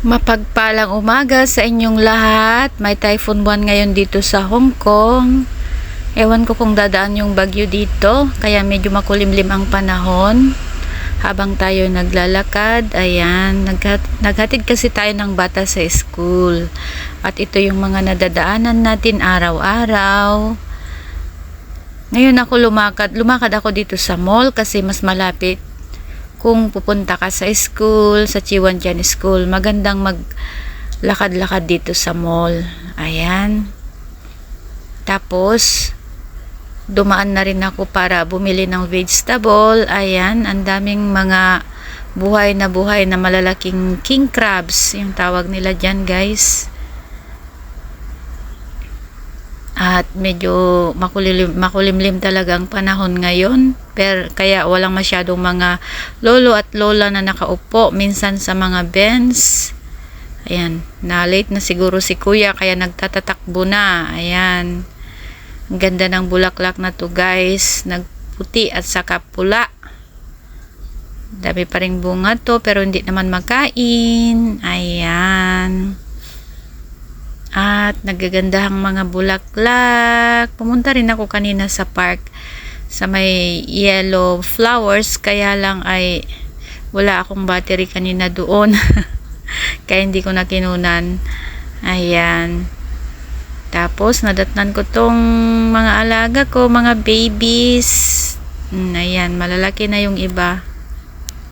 Mapagpalang umaga sa inyong lahat. May Typhoon 1 ngayon dito sa Hong Kong. Ewan ko kung dadaan yung bagyo dito, kaya medyo makulimlim ang panahon. Habang tayo naglalakad, ayan, naghatid kasi tayo ng bata sa school. At ito yung mga nadadaanan natin araw-araw. Ngayon ako lumakad ako dito sa mall kasi mas malapit. Kung pupunta ka sa school, sa Chiwan Tian School, magandang maglakad-lakad dito sa mall. Ayan. Tapos, dumaan na rin ako para bumili ng vegetable. Ayan, ang daming mga buhay na malalaking king crabs, yung tawag nila dyan, guys. At medyo makulimlim talaga ang panahon ngayon. Pero kaya walang masyadong mga lolo at lola na nakaupo minsan sa mga bench. Ayan, na late na siguro si kuya kaya nagtatatakbo na. Ayan. Ang ganda ng bulaklak na to, guys. Nagputi at saka pula. Dami pa ring bunga to pero hindi naman makain. Ayan. At nagagandahang mga bulaklak. Pumunta rin ako kanina sa park sa may yellow flowers, kaya lang ay wala akong battery kanina doon. Kaya hindi ko na kinunan. Ayan. Tapos nadatnan ko tong mga alaga ko, mga babies. Ayan, malalaki na yung iba.